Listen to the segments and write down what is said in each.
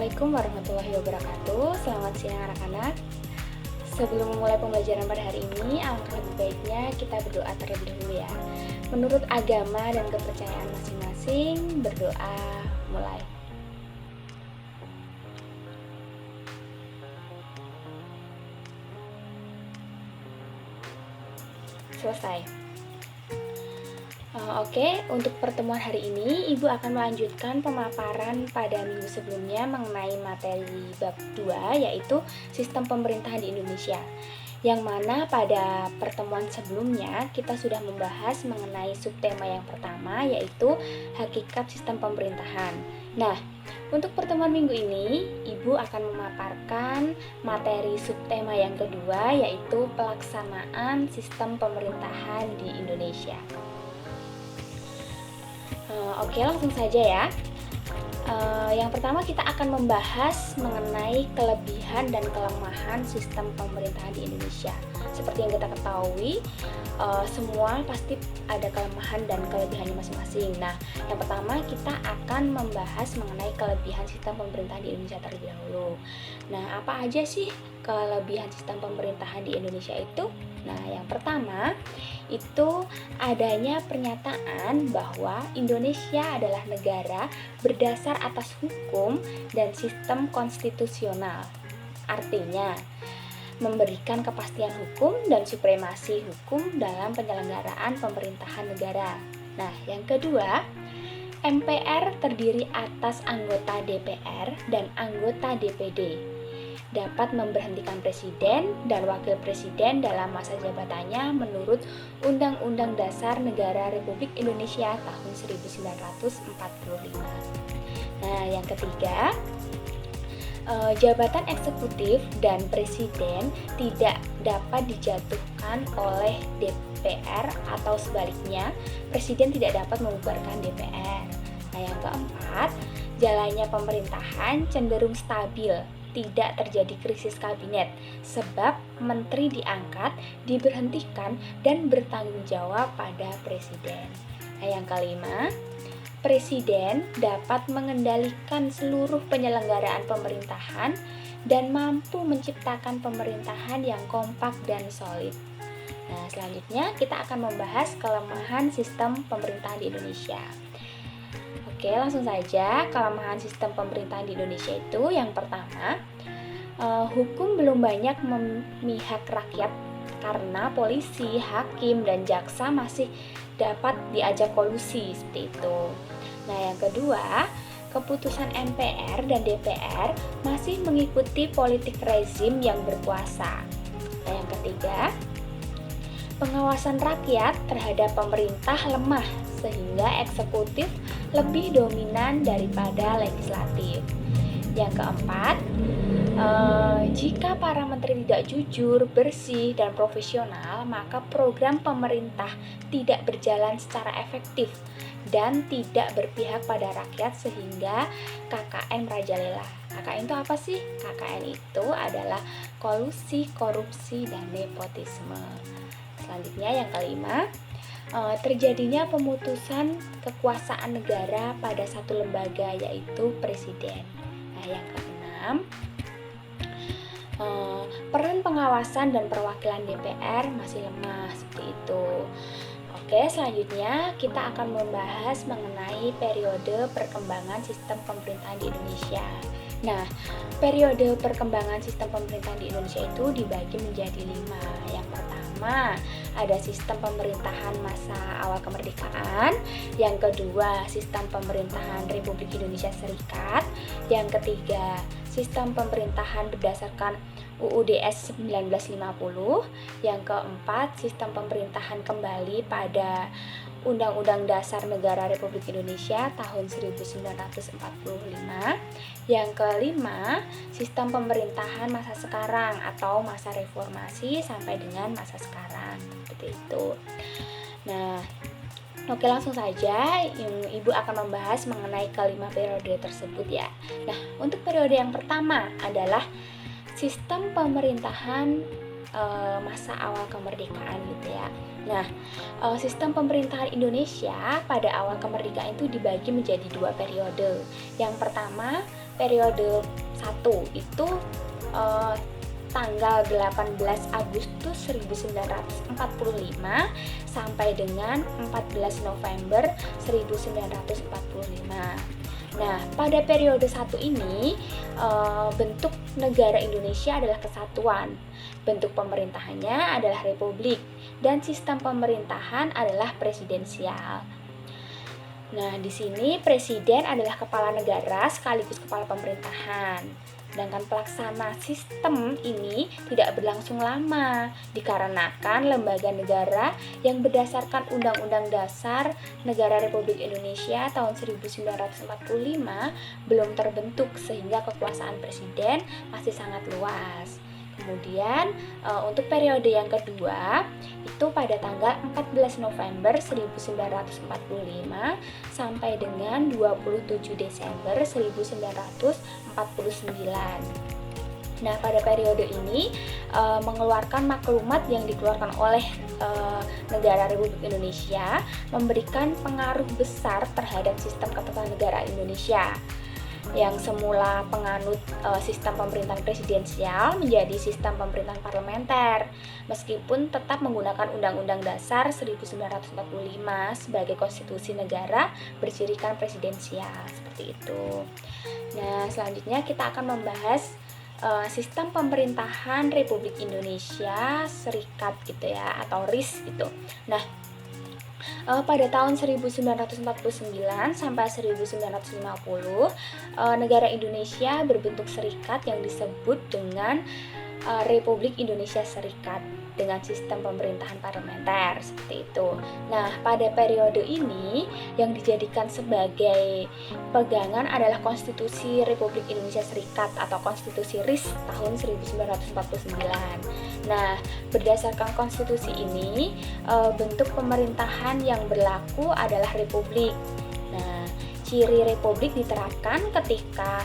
Assalamualaikum warahmatullahi wabarakatuh. Selamat siang anak-anak. Sebelum memulai pembelajaran pada hari ini, alangkah lebih baiknya kita berdoa terlebih dahulu ya. Menurut agama dan kepercayaan masing-masing, berdoa mulai. Selesai. Oke, untuk pertemuan hari ini, Ibu akan melanjutkan pemaparan pada minggu sebelumnya mengenai materi bab 2, yaitu sistem pemerintahan di Indonesia. Yang mana pada pertemuan sebelumnya, kita sudah membahas mengenai subtema yang pertama, yaitu hakikat sistem pemerintahan. Nah, untuk pertemuan minggu ini, Ibu akan memaparkan materi subtema yang kedua, yaitu pelaksanaan sistem pemerintahan di Indonesia. Oke, langsung saja ya. Yang pertama kita akan membahas mengenai kelebihan dan kelemahan sistem pemerintahan di Indonesia. Seperti yang kita ketahui, semua pasti ada kelemahan dan kelebihannya masing-masing. Nah, yang pertama kita akan membahas mengenai kelebihan sistem pemerintahan di Indonesia terlebih dahulu. Nah, apa aja sih kelebihan sistem pemerintahan di Indonesia itu? Nah, yang pertama itu adanya pernyataan bahwa Indonesia adalah negara berdasar atas hukum dan sistem konstitusional. Artinya, memberikan kepastian hukum dan supremasi hukum dalam penyelenggaraan pemerintahan negara. Nah, yang kedua, MPR terdiri atas anggota DPR dan anggota DPD. Dapat memberhentikan presiden dan wakil presiden dalam masa jabatannya menurut Undang-Undang Dasar Negara Republik Indonesia tahun 1945. Nah, yang ketiga, jabatan eksekutif dan presiden tidak dapat dijatuhkan oleh DPR atau sebaliknya, presiden tidak dapat membubarkan DPR. Nah, yang keempat, jalannya pemerintahan cenderung stabil, tidak terjadi krisis kabinet sebab menteri diangkat, diberhentikan, dan bertanggung jawab pada presiden. Nah, yang kelima, presiden dapat mengendalikan seluruh penyelenggaraan pemerintahan dan mampu menciptakan pemerintahan yang kompak dan solid. Nah, selanjutnya kita akan membahas kelemahan sistem pemerintahan di Indonesia. Oke, langsung saja. Kelemahan sistem pemerintahan di Indonesia itu yang pertama, hukum belum banyak memihak rakyat karena polisi, hakim, dan jaksa masih dapat diajak kolusi seperti itu. Nah, yang kedua, keputusan MPR dan DPR masih mengikuti politik rezim yang berkuasa. Nah, yang ketiga, pengawasan rakyat terhadap pemerintah lemah sehingga eksekutif lebih dominan daripada legislatif. Yang keempat, jika para menteri tidak jujur, bersih, dan profesional, maka program pemerintah tidak berjalan secara efektif dan tidak berpihak pada rakyat sehingga KKN merajalela. KKN itu apa sih? KKN itu adalah kolusi, korupsi, dan nepotisme. Selanjutnya yang kelima, terjadinya pemutusan kekuasaan negara pada satu lembaga yaitu presiden. Nah, yang keenam, peran pengawasan dan perwakilan DPR masih lemah seperti itu. Oke, selanjutnya kita akan membahas mengenai periode perkembangan sistem pemerintahan di Indonesia. Nah, periode perkembangan sistem pemerintahan di Indonesia itu dibagi menjadi 5. Yang pertama, ada sistem pemerintahan masa awal kemerdekaan. Yang kedua, sistem pemerintahan Republik Indonesia Serikat. Yang ketiga, sistem pemerintahan berdasarkan UUDS 1950. Yang keempat, sistem pemerintahan kembali pada Undang-Undang Dasar Negara Republik Indonesia tahun 1945. Yang kelima, sistem pemerintahan masa sekarang atau masa reformasi sampai dengan masa sekarang. Seperti itu. Nah, oke, langsung saja Ibu akan membahas mengenai kelima periode tersebut ya. Nah, untuk periode yang pertama adalah sistem pemerintahan masa awal kemerdekaan gitu ya. Nah, sistem pemerintahan Indonesia pada awal kemerdekaan itu dibagi menjadi 2 periode. Yang pertama, periode 1 itu tanggal 18 Agustus 1945 sampai dengan 14 November 1945. Nah, pada periode 1 ini bentuk negara Indonesia adalah kesatuan, bentuk pemerintahannya adalah republik, dan sistem pemerintahan adalah presidensial. Nah, di sini presiden adalah kepala negara sekaligus kepala pemerintahan. Sedangkan pelaksana sistem ini tidak berlangsung lama dikarenakan lembaga negara yang berdasarkan Undang-Undang Dasar Negara Republik Indonesia tahun 1945 belum terbentuk sehingga kekuasaan presiden masih sangat luas. Kemudian untuk periode yang kedua itu pada tanggal 14 November 1945 sampai dengan 27 Desember 1949. Nah, pada periode ini mengeluarkan maklumat yang dikeluarkan oleh negara Republik Indonesia memberikan pengaruh besar terhadap sistem ketatanegaraan Indonesia yang semula penganut sistem pemerintahan presidensial menjadi sistem pemerintahan parlementer meskipun tetap menggunakan Undang-Undang Dasar 1945 sebagai konstitusi negara bercirikan presidensial seperti itu. Nah, selanjutnya kita akan membahas sistem pemerintahan Republik Indonesia Serikat gitu ya, atau RIS gitu. Nah, pada tahun 1949 sampai 1950 negara Indonesia berbentuk serikat yang disebut dengan Republik Indonesia Serikat dengan sistem pemerintahan parlementer seperti itu. Nah, pada periode ini yang dijadikan sebagai pegangan adalah Konstitusi Republik Indonesia Serikat atau Konstitusi RIS tahun 1949. Nah, berdasarkan konstitusi ini, bentuk pemerintahan yang berlaku adalah republik. Nah, ciri republik diterapkan ketika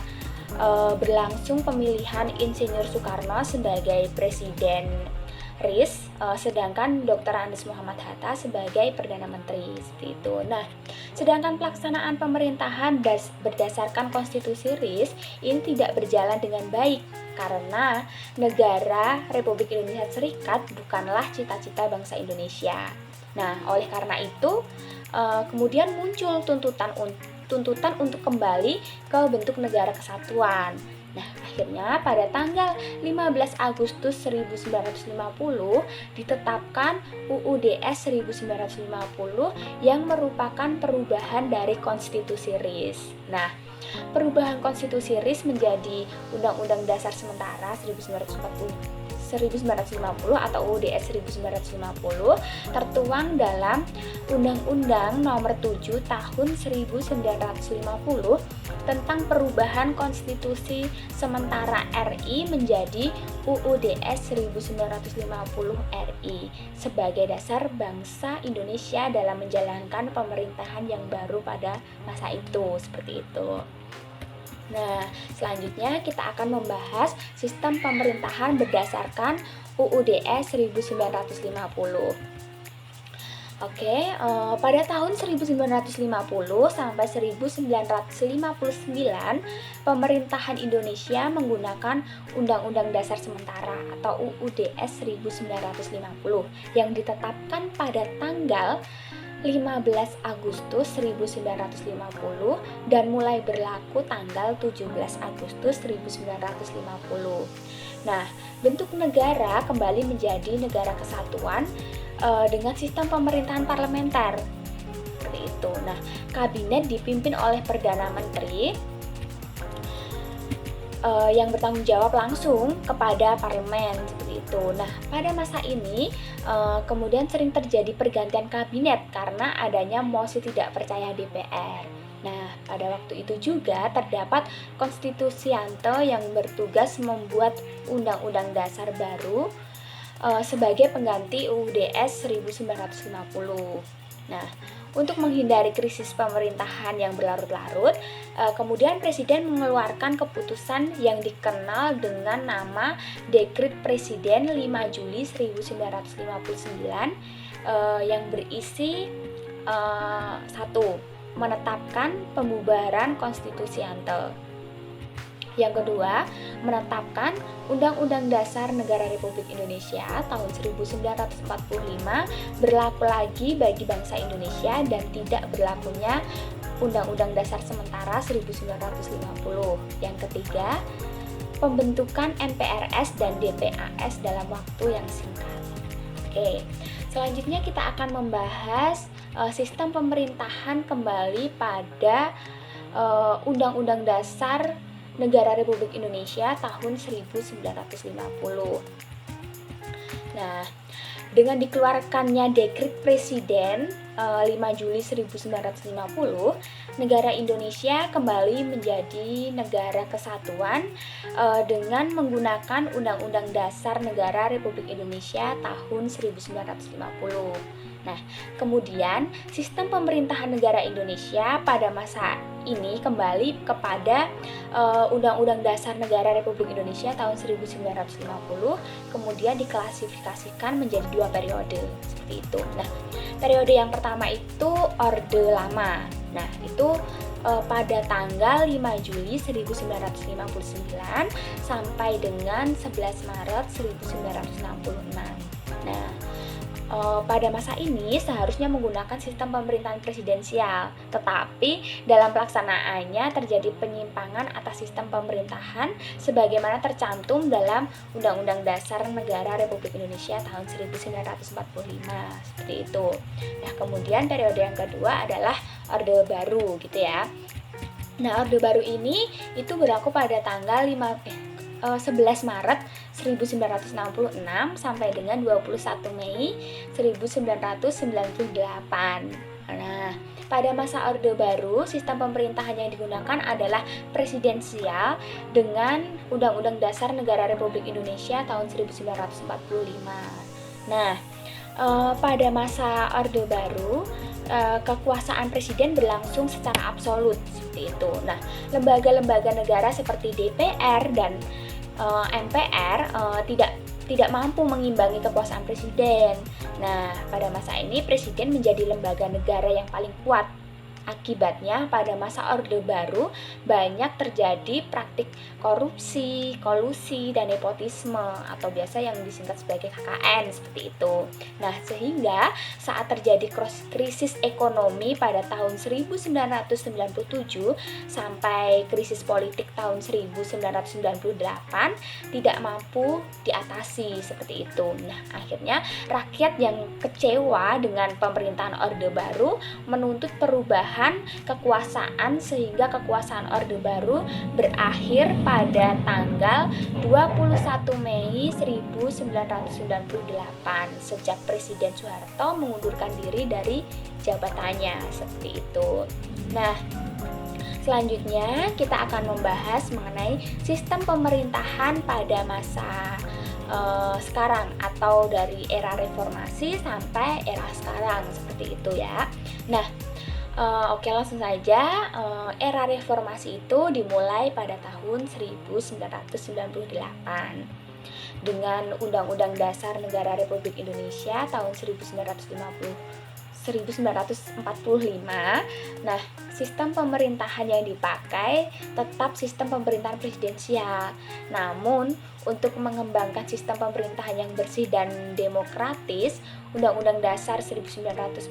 berlangsung pemilihan Insinyur Soekarno sebagai Presiden RIS, sedangkan Dr. Andes Muhammad Hatta sebagai Perdana Menteri seperti itu. Nah, sedangkan pelaksanaan pemerintahan berdasarkan konstitusi RIS ini tidak berjalan dengan baik karena negara Republik Indonesia Serikat bukanlah cita-cita bangsa Indonesia. Nah, oleh karena itu kemudian muncul tuntutan untuk kembali ke bentuk negara kesatuan. Nah, akhirnya pada tanggal 15 Agustus 1950 ditetapkan UUDS 1950 yang merupakan perubahan dari konstitusi RIS. Nah, perubahan konstitusi RIS menjadi Undang-Undang Dasar Sementara 1950 atau UUDS 1950 tertuang dalam Undang-Undang Nomor 7 Tahun 1950 tentang perubahan konstitusi sementara RI menjadi UUDS 1950 RI sebagai dasar bangsa Indonesia dalam menjalankan pemerintahan yang baru pada masa itu, seperti itu. Nah, selanjutnya kita akan membahas sistem pemerintahan berdasarkan UUDS 1950. Oke, pada tahun 1950 sampai 1959, pemerintahan Indonesia menggunakan Undang-Undang Dasar Sementara atau UUDS 1950 yang ditetapkan pada tanggal 15 Agustus 1950 dan mulai berlaku tanggal 17 Agustus 1950. Nah, bentuk negara kembali menjadi negara kesatuan dengan sistem pemerintahan parlementer. Seperti itu. Nah, kabinet dipimpin oleh Perdana Menteri yang bertanggung jawab langsung kepada parlemen seperti itu. Nah, pada masa ini kemudian sering terjadi pergantian kabinet karena adanya mosi tidak percaya DPR. Nah, pada waktu itu juga terdapat konstitusiante yang bertugas membuat undang-undang dasar baru sebagai pengganti UUDS 1950. Nah, untuk menghindari krisis pemerintahan yang berlarut-larut, kemudian Presiden mengeluarkan keputusan yang dikenal dengan nama Dekret Presiden 5 Juli 1959 yang berisi 1. Menetapkan pembubaran konstitusiante. Yang kedua, menetapkan Undang-Undang Dasar Negara Republik Indonesia tahun 1945 berlaku lagi bagi bangsa Indonesia dan tidak berlakunya Undang-Undang Dasar sementara 1950. Yang ketiga, pembentukan MPRS dan DPAS dalam waktu yang singkat. Oke, selanjutnya kita akan membahas sistem pemerintahan kembali pada Undang-Undang Dasar Negara Republik Indonesia tahun 1950. Nah, dengan dikeluarkannya Dekret Presiden 5 Juli 1950, negara Indonesia kembali menjadi negara kesatuan dengan menggunakan Undang-Undang Dasar Negara Republik Indonesia tahun 1950. Nah, kemudian sistem pemerintahan negara Indonesia pada masa ini kembali kepada Undang-Undang Dasar Negara Republik Indonesia tahun 1950, kemudian diklasifikasikan menjadi 2 periode seperti itu. Nah, periode yang pertama itu Orde Lama. Nah, itu pada tanggal 5 Juli 1959 sampai dengan 11 Maret 1966. Nah, pada masa ini seharusnya menggunakan sistem pemerintahan presidensial, tetapi dalam pelaksanaannya terjadi penyimpangan atas sistem pemerintahan sebagaimana tercantum dalam Undang-Undang Dasar Negara Republik Indonesia tahun 1945 seperti itu. Nah, kemudian periode yang kedua adalah Orde Baru gitu ya. Nah, Orde Baru ini itu berlaku pada tanggal 11 Maret 1966 sampai dengan 21 Mei 1998. Nah, pada masa Orde Baru, sistem pemerintahan yang digunakan adalah presidensial dengan Undang-Undang Dasar Negara Republik Indonesia tahun 1945. Nah, pada masa Orde Baru, kekuasaan presiden berlangsung secara absolut seperti itu. Nah, lembaga-lembaga negara seperti DPR dan MPR tidak mampu mengimbangi kekuasaan presiden. Nah, pada masa ini presiden menjadi lembaga negara yang paling kuat. Akibatnya pada masa Orde Baru banyak terjadi praktik korupsi, kolusi, dan nepotisme atau biasa yang disingkat sebagai KKN seperti itu. Nah, sehingga saat terjadi krisis ekonomi pada tahun 1997 sampai krisis politik tahun 1998 tidak mampu diatasi seperti itu. Nah, akhirnya rakyat yang kecewa dengan pemerintahan Orde Baru menuntut perubahan kekuasaan sehingga kekuasaan Orde Baru berakhir pada tanggal 21 Mei 1998 sejak Presiden Soeharto mengundurkan diri dari jabatannya seperti itu. Nah, selanjutnya kita akan membahas mengenai sistem pemerintahan pada masa sekarang atau dari era reformasi sampai era sekarang seperti itu ya. Nah, oke, langsung saja. Era reformasi itu dimulai pada tahun 1998 dengan Undang-Undang Dasar Negara Republik Indonesia tahun 1945. Nah, sistem pemerintahan yang dipakai tetap sistem pemerintahan presidensial. Namun, untuk mengembangkan sistem pemerintahan yang bersih dan demokratis, Undang-Undang Dasar 1945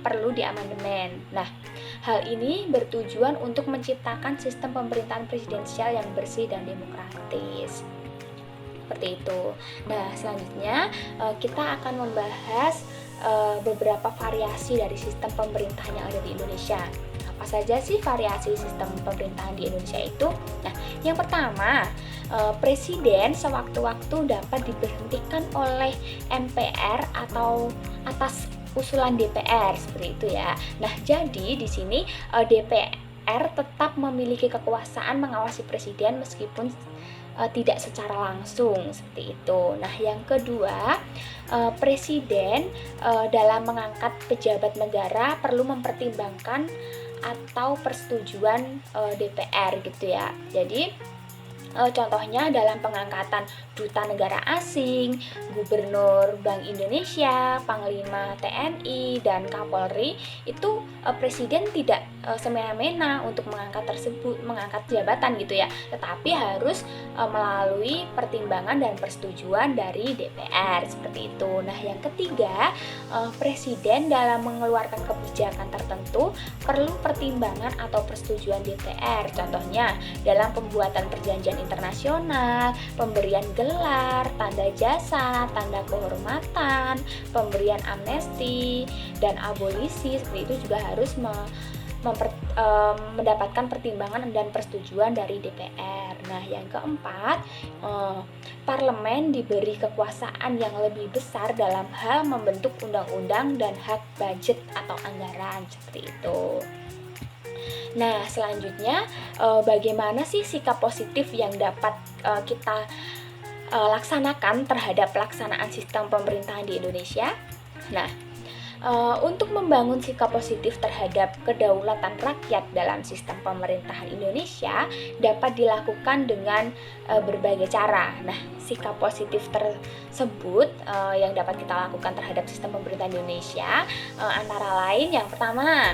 perlu diamandemen. Nah, hal ini bertujuan untuk menciptakan sistem pemerintahan presidensial yang bersih dan demokratis. Seperti itu. Nah, selanjutnya kita akan membahas beberapa variasi dari sistem pemerintahan yang ada di Indonesia. Apa saja sih variasi sistem pemerintahan di Indonesia itu? Nah, yang pertama, presiden sewaktu-waktu dapat diberhentikan oleh MPR atau atas usulan DPR seperti itu ya. Nah, jadi di sini DPR tetap memiliki kekuasaan mengawasi presiden meskipun tidak secara langsung seperti itu. Nah, yang kedua, presiden dalam mengangkat pejabat negara perlu mempertimbangkan atau persetujuan DPR gitu ya. Jadi contohnya dalam pengangkatan duta negara asing, gubernur Bank Indonesia, panglima TNI, dan Kapolri itu presiden tidak semena-mena untuk mengangkat jabatan gitu ya, tetapi harus melalui pertimbangan dan persetujuan dari DPR seperti itu. Nah, yang ketiga, presiden dalam mengeluarkan kebijakan tertentu perlu pertimbangan atau persetujuan DPR. Contohnya dalam pembuatan perjanjian internasional, pemberian gelar, tanda jasa, tanda kehormatan, pemberian amnesti dan abolisi, seperti itu juga harus mendapatkan pertimbangan dan persetujuan dari DPR. Nah, yang keempat, parlemen diberi kekuasaan yang lebih besar dalam hal membentuk undang-undang dan hak budget atau anggaran, seperti itu. Nah, selanjutnya bagaimana sih sikap positif yang dapat kita laksanakan terhadap pelaksanaan sistem pemerintahan di Indonesia? Nah, untuk membangun sikap positif terhadap kedaulatan rakyat dalam sistem pemerintahan Indonesia dapat dilakukan dengan berbagai cara. Nah, sikap positif tersebut yang dapat kita lakukan terhadap sistem pemerintahan Indonesia antara lain, yang pertama,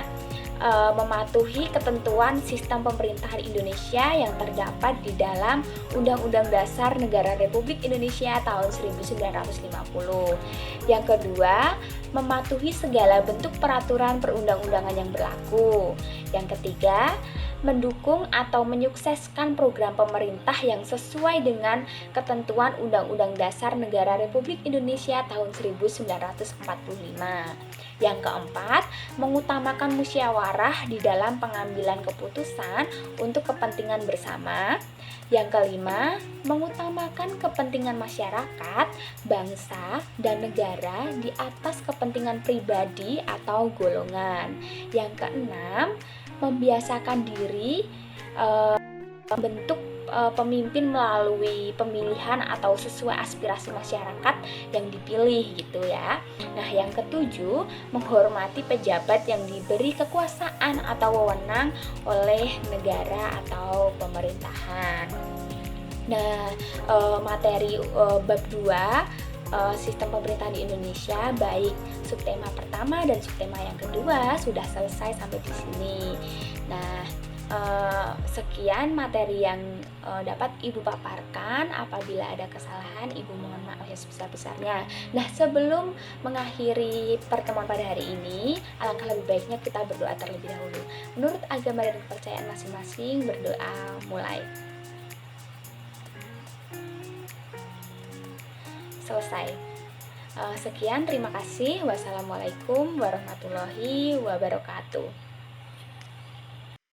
mematuhi ketentuan sistem pemerintahan Indonesia yang terdapat di dalam Undang-Undang Dasar Negara Republik Indonesia tahun 1950. Yang kedua, mematuhi segala bentuk peraturan perundang-undangan yang berlaku. Yang ketiga, mendukung atau menyukseskan program pemerintah yang sesuai dengan ketentuan Undang-Undang Dasar Negara Republik Indonesia tahun 1945. Yang keempat, mengutamakan musyawarah di dalam pengambilan keputusan untuk kepentingan bersama. Yang kelima, mengutamakan kepentingan masyarakat, bangsa, dan negara di atas kepentingan pribadi atau golongan. Yang keenam, membiasakan diri membentuk pemimpin melalui pemilihan atau sesuai aspirasi masyarakat yang dipilih gitu ya. Nah, yang ketujuh, menghormati pejabat yang diberi kekuasaan atau wewenang oleh negara atau pemerintahan. Nah, materi bab 2 sistem pemerintahan di Indonesia, baik subtema pertama dan subtema yang kedua sudah selesai sampai di sini. Nah, sekian materi yang dapat Ibu paparkan. Apabila ada kesalahan, Ibu mohon maaf yang sebesar-besarnya. Nah, sebelum mengakhiri pertemuan pada hari ini, alangkah lebih baiknya kita berdoa terlebih dahulu. Menurut agama dan kepercayaan masing-masing, berdoa mulai. Selesai. Sekian, terima kasih. Wassalamualaikum warahmatullahi wabarakatuh.